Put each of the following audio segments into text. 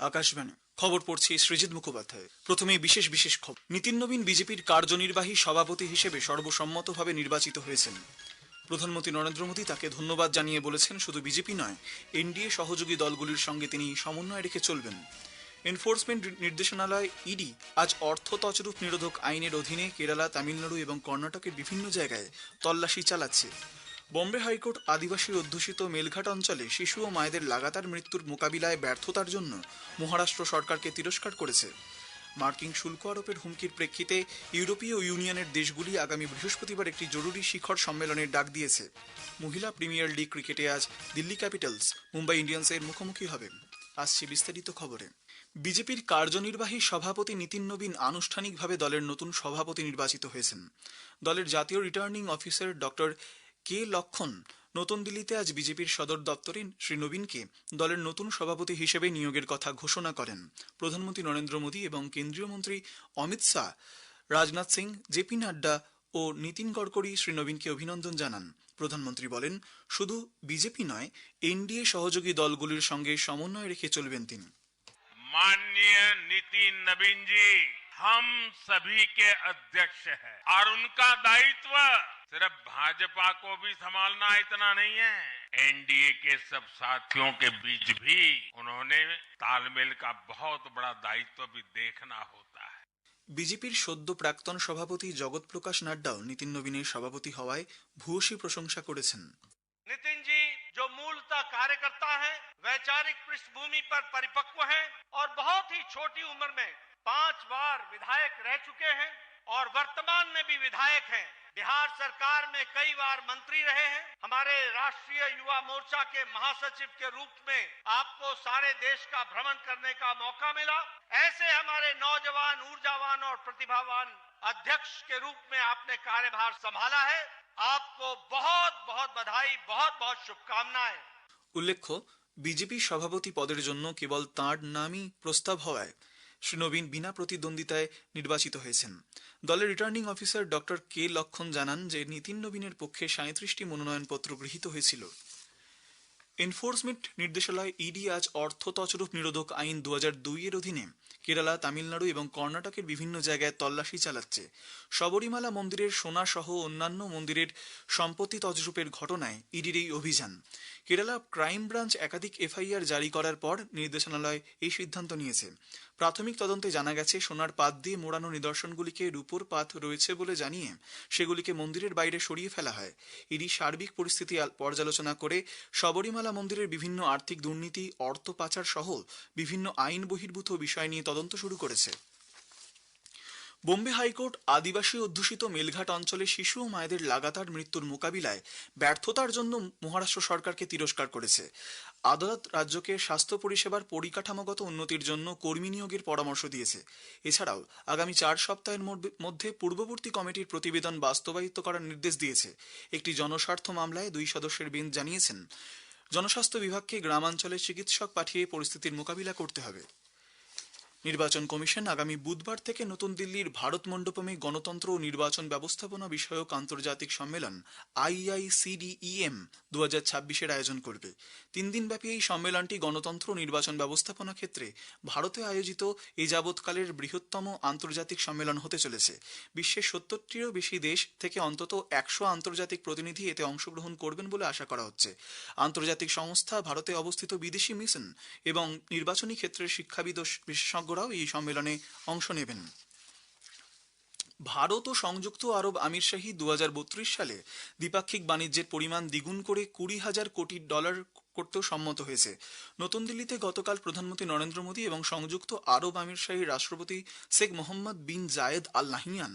আকাশবাণী খবর পড়ছি সৃজিত মুখোপাধ্যায়। প্রথমে বিশেষ বিশেষ খবর। নীতিন নবীন বিজেপির কার্যনির্বাহী সভাপতি হিসেবে সর্বসম্মতভাবে নির্বাচিত হয়েছেন। প্রধানমন্ত্রী নরেন্দ্র মোদী তাকে ধন্যবাদ জানিয়ে বলেছেন, শুধু বিজেপি নয়, এনডিএ সহযোগী দলগুলির সঙ্গে তিনি সমন্বয় রেখে চলবেন। এনফোর্সমেন্ট নির্দেশনালয় ইডি আজ অর্থ তছরূপ নিরোধক আইনের অধীনে কেরালা, তামিলনাড়ু এবং কর্ণাটকের বিভিন্ন জায়গায় তল্লাশি চালাচ্ছে। বম্বে হাইকোর্ট আদিবাসী অধ্যুষিত মেলঘাট অঞ্চলে শিশু ও মায়েদের লাগাতার মৃত্যুর মোকাবিলায় ব্যর্থতার জন্য মহারাষ্ট্র সরকারকে তিরস্কার করেছে। মার্কিন শুল্ক আরোপের হুমকির প্রেক্ষিতে ইউরোপীয় ইউনিয়নের দেশগুলি আগামী বৃহস্পতিবার একটি জরুরি শিখর সম্মেলনের ডাক দিয়েছে। মহিলা প্রিমিয়ার লিগ ক্রিকেটে আজ দিল্লি ক্যাপিটালস মুম্বাই ইন্ডিয়ান্সের মুখোমুখি হবে। আসছে বিস্তারিত খবরে। বিজেপির কার্যনির্বাহী সভাপতি নীতিন নবীন আনুষ্ঠানিকভাবে দলের নতুন সভাপতি নির্বাচিত হয়েছেন। দলের জাতীয় রিটার্নিং অফিসার ডক্টর কে লক্ষণ নতুন দিল্লিতে আজ বিজেপির সদর দপ্তরে শ্রী নবীনকে দলের নতুন সভাপতি হিসেবে নিয়োগের কথা ঘোষণা করেন। প্রধানমন্ত্রী নরেন্দ্র মোদী এবং কেন্দ্রীয় মন্ত্রী অমিত শাহ, রাজনাথ সিং, জেপি নাড্ডা ও নীতিন গডকরি শ্রী নবীনকে অভিনন্দন জানান। প্রধানমন্ত্রী বলেন, শুধু বিজেপি নয়, এনডিএ সহযোগী দলগুলির সঙ্গে সমন্বয় রেখে চলবেন তিনি। माननीय नितिन नवीन जी हम सभी के अध्यक्ष हैं और उनका दायित्व सिर्फ भाजपा को भी संभालना इतना नहीं है, एनडीए के सब साथियों के बीच भी उन्होंने तालमेल का बहुत बड़ा दायित्व भी देखना होता है। বিজেপির সদ্য প্রাক্তন সভাপতি জগৎ প্রকাশ নাড্ডাও নীতিন নবীনের সভাপতি হওয়ায় ভূয়সী প্রশংসা করেছেন। नितिन जी जो मूलतः कार्यकर्ता हैं, वैचारिक पृष्ठभूमि पर परिपक्व हैं और बहुत ही छोटी उम्र में 5 बार विधायक रह चुके हैं और वर्तमान में भी विधायक हैं। बिहार सरकार में कई बार मंत्री रहे हैं। हमारे राष्ट्रीय युवा मोर्चा के महासचिव के रूप में आपको सारे देश का भ्रमण करने का मौका मिला। ऐसे हमारे नौजवान, ऊर्जावान और प्रतिभावान अध्यक्ष के रूप में आपने कार्यभार संभाला है। आपको बहुत बहुत बधाई, बहुत बहुत शुभकामनाएं। উল্লেখ্য, বিজেপি সভাপতি পদের জন্য কেবল তাঁর নামই প্রস্তাব হওয়ায় শ্রী নবীন বিনা প্রতিদ্বন্দ্বিতায় নির্বাচিত হয়েছেন। দলের রিটার্নিং অফিসার ডক্টর কে লক্ষণ জানান যে নীতিন নবীনের পক্ষে 37টি মনোনয়নপত্র গৃহীত হয়েছিল। এনফোর্সমেন্ট নির্দেশালয় ইডি আজ অর্থ তছরূপ নিরোধক আইন 2002 এর অধীনে কেরালা, তামিলনাড়ু এবং কর্ণাটকের বিভিন্ন জায়গায় তল্লাশি চালাচ্ছে। শবরীমালা মন্দিরের সোনা সহ অন্যান্য মন্দিরের সম্পত্তি তছরূপের ঘটনায় ইডির এই অভিযান। কেরালা ক্রাইম ব্রাঞ্চ একাধিক এফআইআর জারি করার পর নির্দেশনালয় এই সিদ্ধান্ত নিয়েছে। প্রাথমিক তদন্তে জানা গেছে, সোনার পাত দিয়ে মোড়ানো নিদর্শনগুলিকে রূপোর পাত রয়েছে বলে জানিয়ে সেগুলিকে মন্দিরের বাইরে সরিয়ে ফেলা হয়। ইডি সার্বিক পরিস্থিতি পর্যালোচনা করে শবরীমালা মন্দিরের বিভিন্ন আর্থিক দুর্নীতি, অর্থ পাচার সহ বিভিন্ন আইন বহির্ভূত বিষয় নিয়ে তদন্ত শুরু করেছে। বোম্বে হাইকোর্ট আদিবাসী অধ্যুষিত মেলঘাট অঞ্চলে শিশু ও মায়েদের লাগাতার মৃত্যুর মোকাবিলায় ব্যর্থতার জন্য মহারাষ্ট্র সরকারকে তিরস্কার করেছে। আদালত রাজ্যকে স্বাস্থ্য পরিষেবার পরিকাঠামোগত উন্নতির জন্য কর্মী নিয়োগের পরামর্শ দিয়েছে। এছাড়াও আগামী 4 সপ্তাহের মধ্যে পূর্ববর্তী কমিটির প্রতিবেদন বাস্তবায়িত করার নির্দেশ দিয়েছে। একটি জনস্বার্থ মামলায় 2 সদস্যের বেঞ্চ জানিয়েছেন, জনস্বাস্থ্য বিভাগকে গ্রামাঞ্চলে চিকিৎসক পাঠিয়ে পরিস্থিতির মোকাবিলা করতে হবে। নির্বাচন কমিশন আগামী বুধবার থেকে নতুন দিল্লির ভারত মণ্ডপমে গণতন্ত্র ও নির্বাচন ব্যবস্থাপনা বিষয়ক আন্তর্জাতিক সম্মেলন IICDEM 2026-এর আয়োজন করবে। 3 দিনব্যাপী এই সম্মেলনটি গণতন্ত্র ও নির্বাচন ব্যবস্থাপনা ক্ষেত্রে ভারতে আয়োজিত এ যাবৎকালের বৃহত্তম আন্তর্জাতিক সম্মেলন হতে চলেছে। বিশ্বের 70টিরও বেশি দেশ থেকে অন্তত 100 আন্তর্জাতিক প্রতিনিধি এতে অংশগ্রহণ করবেন বলে আশা করা হচ্ছে। আন্তর্জাতিক সংস্থা, ভারতে অবস্থিত বিদেশি মিশন এবং নির্বাচনী ক্ষেত্রের শিক্ষাবিদ ও বিশেষজ্ঞরাও এই সম্মেলনে অংশ নেবেন। ভারত ও সংযুক্ত আরব আমিরশাহী 2032 সালে দ্বিপাক্ষিক বাণিজ্যের পরিমাণ দ্বিগুণ করে $20,000 কোটি করতেও সম্মত হয়েছে। নতুন দিল্লিতে গতকাল প্রধানমন্ত্রী নরেন্দ্র মোদী এবং সংযুক্ত আরব আমিরশাহীর রাষ্ট্রপতি শেখ মোহাম্মদ বিন জায়েদ আল নাহিয়ান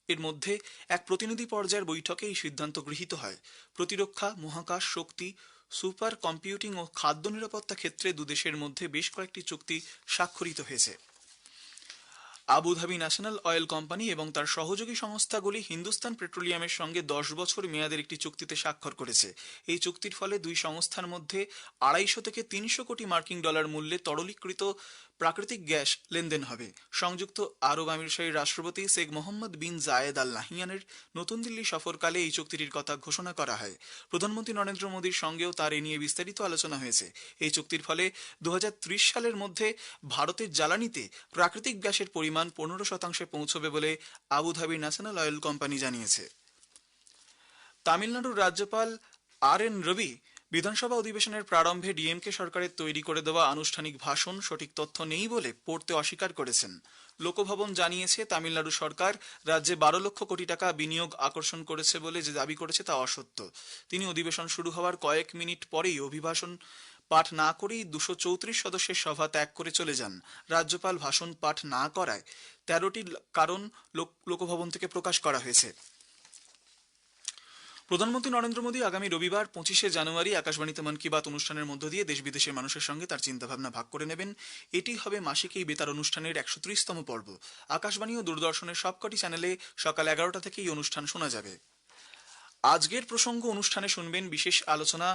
এর মধ্যে এক প্রতিনিধি পর্যায়ের বৈঠকে এই সিদ্ধান্ত গৃহীত হয়। প্রতিরক্ষা, মহাকাশ, শক্তি, সুপার কম্পিউটিং ও খাদ্য নিরাপত্তা ক্ষেত্রে দুদেশের মধ্যে বেশ কয়েকটি চুক্তি স্বাক্ষরিত হয়েছে। আবুধাবি ন্যাশনাল অয়েল কোম্পানি এবং তার সহযোগী সংস্থাগুলি হিন্দুস্তান পেট্রোলিয়ামের সঙ্গে 10 বছর মেয়াদের একটি চুক্তিতে স্বাক্ষর করেছে। এই চুক্তির ফলে দুই সংস্থার মধ্যে $250 থেকে $300 কোটি মূল্যে তরলীকৃত প্রাকৃতিক গ্যাস লেনদেন হবে। সংযুক্ত আরব আমিরশাহীর রাষ্ট্রপতি শেখ মোহাম্মদ বিন জায়েদ আল নাহিয়ানের নতুন দিল্লি সফরকালে এই চুক্তিটির কথা ঘোষণা করা হয়। প্রধানমন্ত্রী নরেন্দ্র মোদীর সঙ্গেও তার এ নিয়ে বিস্তারিত আলোচনা হয়েছে। এই চুক্তির ফলে 2030 সালের মধ্যে ভারতের জ্বালানিতে প্রাকৃতিক গ্যাসের পরিমাণ 15% পৌঁছবে বলে আবুধাবি ন্যাশনাল অয়েল কোম্পানি জানিয়েছে। তামিলনাড়ুর রাজ্যপাল আর.এন. রবি বিধানসভা অধিবেশনের প্রারম্ভে ডিএমকে সরকারের তৈরি করে দেওয়া আনুষ্ঠানিক ভাষণ সঠিক তথ্য নেই বলে পড়তে অস্বীকার করেছেন। লোকভবন জানিয়েছে, তামিলনাড়ু সরকার রাজ্যে 12 লক্ষ কোটি টাকা বিনিয়োগ আকর্ষণ করেছে বলে যে দাবি করেছে তা অসত্য। তিনি অধিবেশন শুরু হওয়ার কয়েক মিনিট পরেই অভিভাষণ পাঠ না করেই 234 সদস্যের সভা ত্যাগ করে চলে যান। রাজ্যপাল ভাষণ পাঠ না করায় 13টি কারণ লোকভবন থেকে প্রকাশ করা হয়েছে। প্রধানমন্ত্রী নরেন্দ্র মোদী আগামী রবিবার 25শে জানুয়ারি আকাশবাণীতে মন কি বাত অনুষ্ঠানের মধ্য দিয়ে দেশ বিদেশের মানুষের সঙ্গে তার চিন্তাভাবনা ভাগ করে নেবেন। এটি হবে মাসিক এই বেতার অনুষ্ঠানের 130তম পর্ব। আকাশবাণী ও দূরদর্শনের সবকটি চ্যানেলে সকাল 11টা থেকে এই অনুষ্ঠান শোনা যাবে। আজকের প্রসঙ্গ অনুষ্ঠানে শুনবেন বিশেষ আলোচনা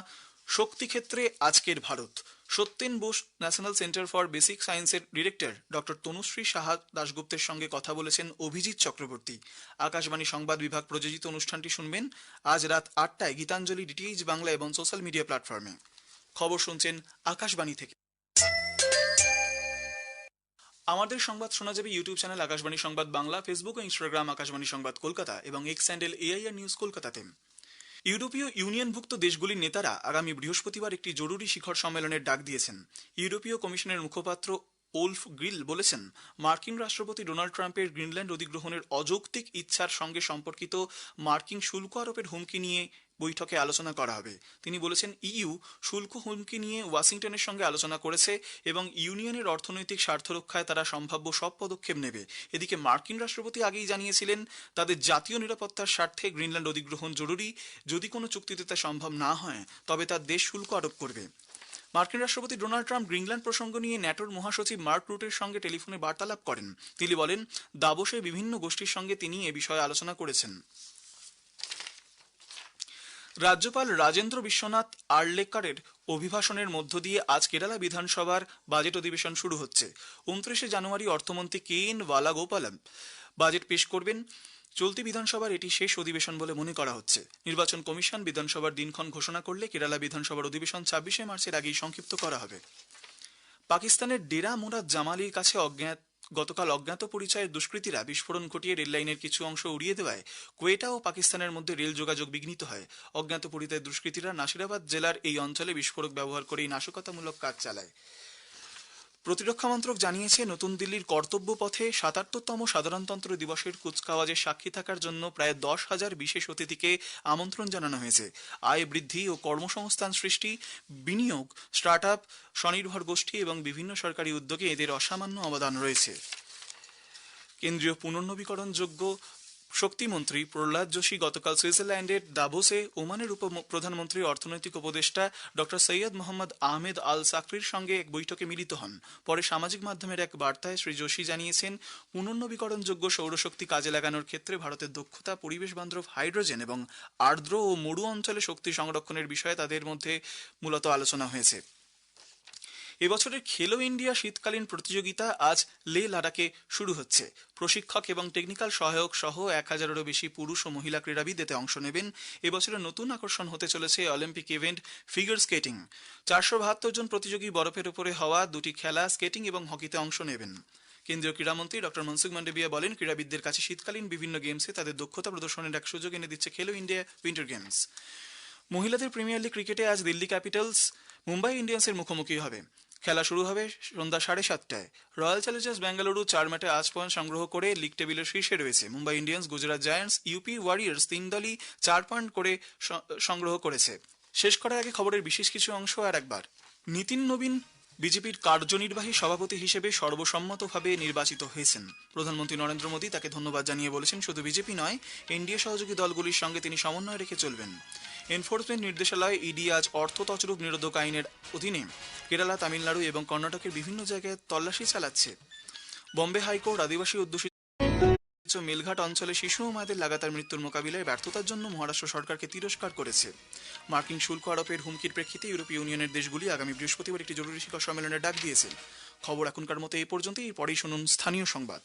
শক্তি ক্ষেত্রে আজকের Bharat. Satyen Bose national centre for basic সায়েন্সের ডিরেক্টর ডক্টর তনুশ্রী সাহা দাশগুপ্তের সঙ্গে কথা বলেছেন অভিজিৎ চক্রবর্তী। আকাশবাণী সংবাদ বিভাগ প্রযোজিত অনুষ্ঠানটি শুনবেন আজ রাত 8টায় গীতাঞ্জলি, ডিটিএইচ বাংলা এবং সোশ্যাল মিডিয়া প্ল্যাটফর্মে। খবর শুনছেন আকাশবাণী থেকে। আমাদের সংবাদ শোনা যাবে ইউটিউব চ্যানেল আকাশবাণী সংবাদ বাংলা, ফেসবুক ও ইনস্টাগ্রাম আকাশবাণী সংবাদ কলকাতা এবং এক্স হ্যান্ডেল এআইআর নিউজ কলকাতাতে। ইউরোপীয় ইউনিয়নভুক্ত দেশগুলির নেতারা আগামী বৃহস্পতিবার একটি জরুরি শিখর সম্মেলনের ডাক দিয়েছেন। ইউরোপীয় কমিশনের মুখপাত্র ওলফ গ্রিল বলেছেন, মার্কিন রাষ্ট্রপতি ডোনাল্ড ট্রাম্পের গ্রিনল্যান্ড অধিগ্রহণের অযৌক্তিক ইচ্ছার সঙ্গে সম্পর্কিত মার্কিন শুল্ক আরোপের হুমকি নিয়ে বৈঠকে আলোচনা করা হবে। তিনি বলেছেন, ইইউ শুল্ক হুমকি নিয়ে ওয়াশিংটনের সঙ্গে আলোচনা করেছে এবং ইউনিয়নের অর্থনৈতিক স্বার্থ রক্ষায় তারা সম্ভাব্য সব পদক্ষেপ নেবে। এদিকে মার্কিন রাষ্ট্রপতি আগেই জানিয়েছিলেন, তাদের জাতীয় নিরাপত্তার স্বার্থে গ্রিনল্যান্ড অধিগ্রহণ জরুরি। যদি কোনো চুক্তিতে তা সম্ভব না হয় তবে তার দেশ শুল্ক আরোপ করবে। মার্কিন রাষ্ট্রপতি ডোনাল্ড ট্রাম্প গ্রিনল্যান্ড প্রসঙ্গ নিয়ে ন্যাটোর মহাসচিব মার্ক রুটের সঙ্গে টেলিফোনে বার্তালাপ করেন। তিনি বলেন, দাভোসে বিভিন্ন গোষ্ঠীর সঙ্গে তিনি এ বিষয়ে আলোচনা করেছেন। রাজ্যপাল রাজেন্দ্র বিশ্বনাথ আর্লেকারের অভিভাষণের মধ্য দিয়ে আজ কেরালা বিধানসভার বাজেট অধিবেশন শুরু হচ্ছে। 29শে জানুয়ারি অর্থমন্ত্রী কে.এন. বালাগোপালম বাজেট পেশ করবেন। চলতি বিধানসভার এটি শেষ অধিবেশন বলে মনে করা হচ্ছে। নির্বাচন কমিশন বিধানসভার দিনক্ষণ ঘোষণা করলে কেরালা বিধানসভার অধিবেশন 26শে মার্চের আগেই সংক্ষিপ্ত করা হবে। পাকিস্তানের ডেরা মুরাদ জামালির কাছে গতকাল অজ্ঞাত পরিচয়ের দুষ্কৃতীরা বিস্ফোরণ ঘটিয়ে রেললাইনের কিছু অংশ উড়িয়ে দেওয়ায় কোয়েটা ও পাকিস্তানের মধ্যে রেল যোগাযোগ বিঘ্নিত হয়। অজ্ঞাত পরিচয়ের দুষ্কৃতীরা নাসিরাবাদ জেলার এই অঞ্চলে বিস্ফোরক ব্যবহার করে এই নাশকতামূলক কাজ চালায়। প্রতিরক্ষা মন্ত্রক জানিয়েছে, নতুন দিল্লির কর্তব্য পথে 77তম সাধারণতন্ত্র দিবসের কুচকাওয়াজের সাক্ষী থাকার জন্য প্রায় 10,000 বিশেষ অতিথিকে আমন্ত্রণ জানানো হয়েছে। আয় বৃদ্ধি ও কর্মসংস্থান সৃষ্টি, বিনিয়োগ, স্টার্ট আপ, স্বনির্ভর গোষ্ঠী এবং বিভিন্ন সরকারি উদ্যোগে এদের অসামান্য অবদান রয়েছে। কেন্দ্রীয় পুনর্নবীকরণযোগ্য শক্তিমন্ত্রী প্রহ্লাদ যোশী গতকাল সুইজারল্যান্ডের দাভোসে ওমানের উপপ্রধানমন্ত্রী অর্থনৈতিক উপদেষ্টা ডক্টর সৈয়দ মোহাম্মদ আহমেদ আল সাকরির সঙ্গে এক বৈঠকে মিলিত হন। পরে সামাজিক মাধ্যমের এক বার্তায় শ্রী যোশী জানিয়েছেন, পুনর্নবীকরণযোগ্য সৌরশক্তি কাজে লাগানোর ক্ষেত্রে ভারতের দক্ষতা, পরিবেশ বান্ধব হাইড্রোজেন এবং আর্দ্র ও মরু অঞ্চলে শক্তি সংরক্ষণের বিষয়ে তাদের মধ্যে মূলত আলোচনা হয়েছে। এবছরের খেলো ইন্ডিয়া শীতকালীন প্রতিযোগিতা আজ লে লাদাখে শুরু হচ্ছে। প্রশিক্ষক এবং টেকনিক্যাল সহায়ক সহ 1000-এরও বেশি পুরুষ ও মহিলা ক্রীড়াবিদ এতে অংশ নেবেন। এবছরের নতুন আকর্ষণ হতে চলেছে অলিম্পিক ইভেন্ট ফিগার স্কেটিং। 472 জন প্রতিযোগী বরফের উপরে হওয়া দুটি খেলা স্কেটিং এবং হকিতে অংশ নেবেন। কেন্দ্রীয় ক্রীড়ামন্ত্রী ডক্টর মনসুখ মান্ডভিয়া বলেন, ক্রীড়াবিদদের কাছে শীতকালীন বিভিন্ন গেমসে তাদের দক্ষতা প্রদর্শনের এক সুযোগ এনে দিচ্ছে খেলো ইন্ডিয়া উইন্টার গেমস। মহিলাদের প্রিমিয়ার লিগ ক্রিকেটে আজ দিল্লি ক্যাপিটালস মুম্বাই ইন্ডিয়ান্সের মুখোমুখি হবে। খেলা শুরু হবে সন্ধ্যা 7:30টায়। রয়্যাল চ্যালেঞ্জার্স বেঙ্গালুরু 4 ম্যাচে 8 পয়েন্ট সংগ্রহ করে লিগ টেবিলের শীর্ষে রয়েছে। Mumbai Indians, Gujarat giants, UP Warriors 3 দলই 4 পয়েন্ট করে সংগ্রহ করেছে। শেষ করার আগে খবরের বিশেষ কিছু অংশ আর একবার। নীতিন নবীন বিজেপির কার্যনির্বাহী সভাপতি হিসেবে সর্বসম্মতভাবে নির্বাচিত হয়েছেন। প্রধানমন্ত্রী নরেন্দ্র মোদী তাকে ধন্যবাদ জানিয়ে বলেছেন, শুধু বিজেপি নয়, এনডিএ সহযোগী দলগুলির সঙ্গে তিনি সমন্বয় রেখে চলবেন। এনফোর্সমেন্ট নির্দেশালয় ইডি আজ অর্থ তছরূপ নিরোধক আইনের অধীনে কেরালা, তামিলনাড়ু এবং কর্ণাটকের বিভিন্ন জায়গায় তল্লাশি চালাচ্ছে। বম্বে হাইকোর্ট আদিবাসী অধ্যুষিত মেলঘাট অঞ্চলে শিশু ও মায়েদের লাগাতার মৃত্যুর মোকাবিলায় ব্যর্থতার জন্য মহারাষ্ট্র সরকারকে তিরস্কার করেছে। মার্কিন শুল্ক আরোপের হুমকির প্রেক্ষিতে ইউরোপীয় ইউনিয়নের দেশগুলি আগামী বৃহস্পতিবার একটি জরুরি শিখর সম্মেলনের ডাক দিয়েছে। খবর এখনকার মতো এই পর্যন্তই। এরপরেই শুনুন স্থানীয় সংবাদ।